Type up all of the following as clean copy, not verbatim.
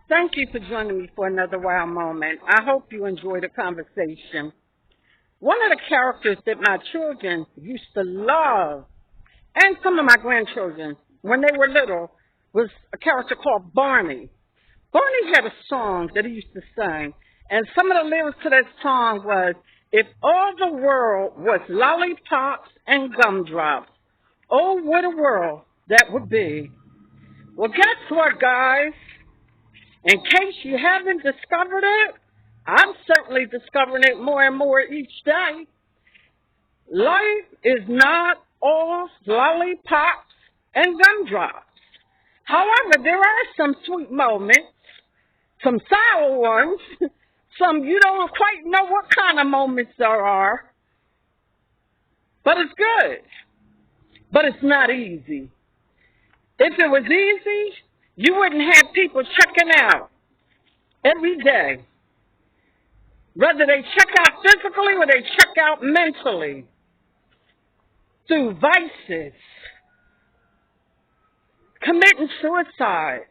Thank you for joining me for another wow moment. I hope you enjoy the conversation. One of the characters that my children used to love, and some of my grandchildren, when they were little, was a character called Barney. Barney had a song that he used to sing, and some of the lyrics to that song was, if all the world was lollipops and gumdrops, oh, what a world that would be. Well, guess what, guys? In case you haven't discovered it, I'm certainly discovering it more and more each day. Life is not all lollipops and gumdrops. However, there are some sweet moments, some sour ones, some you don't quite know what kind of moments there are, but it's good. But it's not easy. If it was easy, you wouldn't have people checking out every day, whether they check out physically or they check out mentally through vices, committing suicide,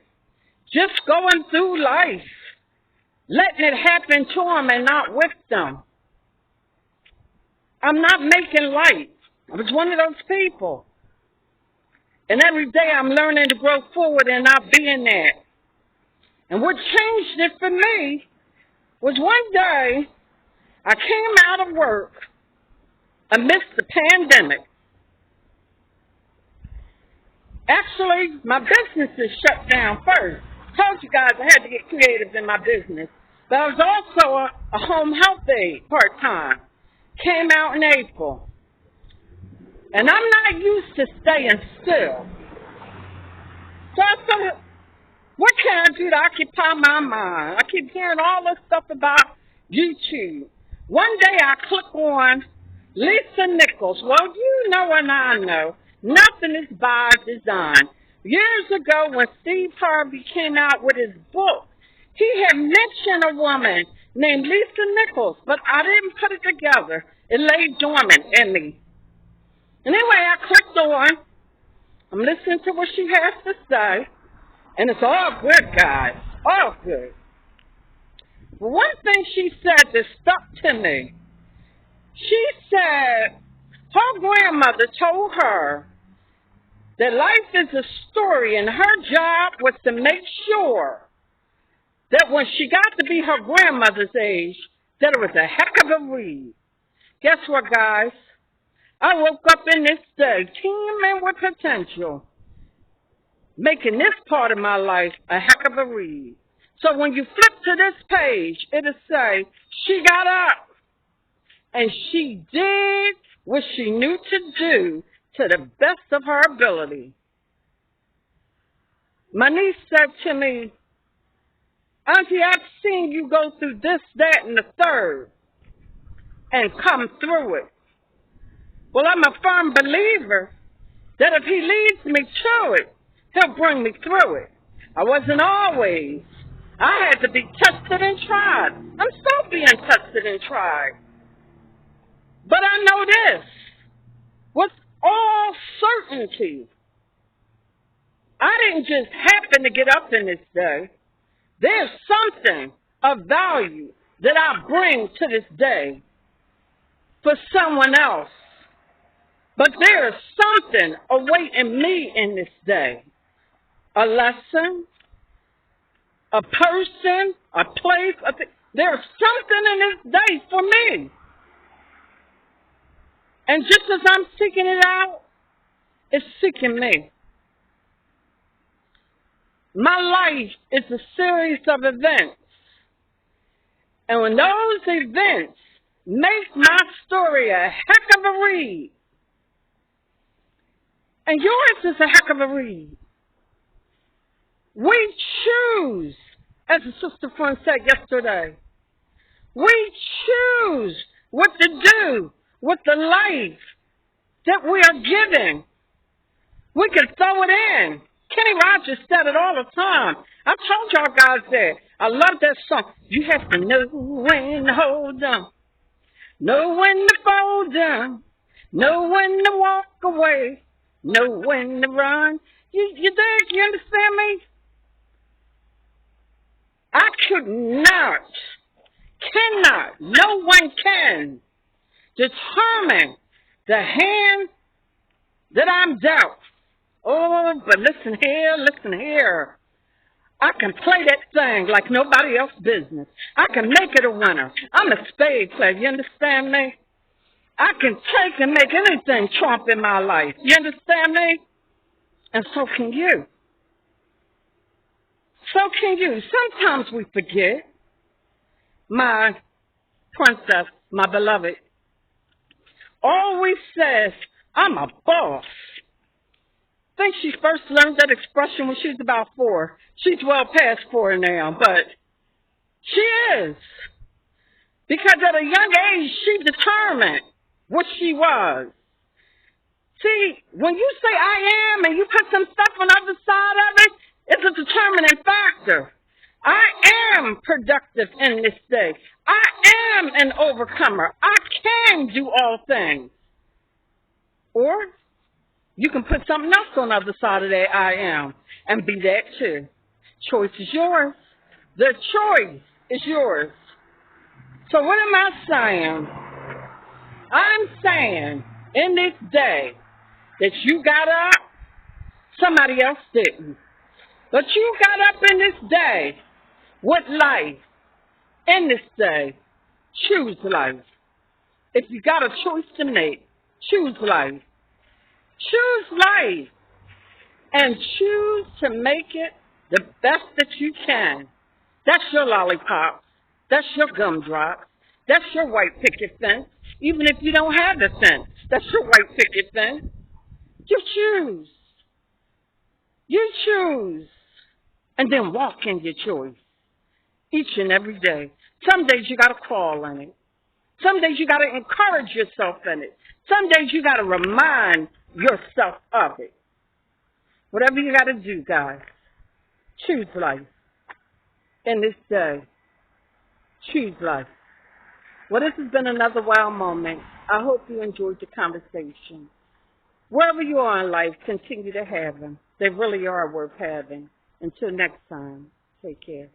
just going through life, letting it happen to them and not with them. I'm not making light. I was one of those people. And every day I'm learning to grow forward and not being that. And what changed it for me was one day I came out of work amidst the pandemic. Actually, my business is shut down first. I told you guys I had to get creative in my business. But I was also a home health aide part-time. Came out in April. And I'm not used to staying still. So I thought, what can I do to occupy my mind? I keep hearing all this stuff about YouTube. One day I click on Lisa Nichols. Well, you know and I know, nothing is by design. Years ago when Steve Harvey came out with his book, he had mentioned a woman named Lisa Nichols, but I didn't put it together. It lay dormant in me. Anyway, I clicked on. I'm listening to what she has to say. And it's all good, guys. All good. But one thing she said that stuck to me. She said her grandmother told her that life is a story and her job was to make sure that when she got to be her grandmother's age, that it was a heck of a read. Guess what, guys? I woke up in this day teeming with potential, making this part of my life a heck of a read. So when you flip to this page, it'll say, she got up and she did what she knew to do to the best of her ability. My niece said to me, Auntie, I've seen you go through this, that, and the third and come through it. Well, I'm a firm believer that if he leads me to it, he'll bring me through it. I wasn't always. I had to be tested and tried. I'm still being tested and tried. But I know this. With all certainty, I didn't just happen to get up in this day. There's something of value that I bring to this day for someone else. But there is something awaiting me in this day. A lesson, a person, a place. There's something in this day for me. And just as I'm seeking it out, it's seeking me. My life is a series of events. And when those events make my story a heck of a read, and yours is a heck of a read. We choose, as a sister friend said yesterday, we choose what to do with the life that we are given. We can throw it in. Kenny Rogers said it all the time. I told y'all guys that. I love that song. You have to know when to hold them, know when to fold them, know when to walk away. Know when to run. You dig? You understand me? could not, cannot, no one can determine the hand that I'm dealt. Oh, but listen here. I can play that thing like nobody else's business. I can make it a winner. I'm a spade player, you understand me? I can take and make anything trump in my life. You understand me? And so can you. So can you. Sometimes we forget. My princess, my beloved, always says, I'm a boss. I think she first learned that expression when she was about 4. She's well past 4 now, but she is. Because at a young age, she determined what she was. See, when you say I am and you put some stuff on the other side of it, it's a determining factor. I am productive in this day. I am an overcomer. I can do all things. Or you can put something else on the other side of that I am and be that too. Choice is yours. The choice is yours. So what am I saying? I'm saying in this day that you got up, somebody else didn't. But you got up in this day with life. In this day, choose life. If you got a choice to make, choose life. Choose life. And choose to make it the best that you can. That's your lollipop. That's your gumdrop. That's your white picket fence. Even if you don't have the fence, that's your white picket fence. You choose. You choose. And then walk in your choice. Each and every day. Some days you got to crawl in it. Some days you got to encourage yourself in it. Some days you got to remind yourself of it. Whatever you got to do, guys, choose life. In this day, choose life. Well, this has been another wild moment. I hope you enjoyed the conversation. Wherever you are in life, continue to have them. They really are worth having. Until next time, take care.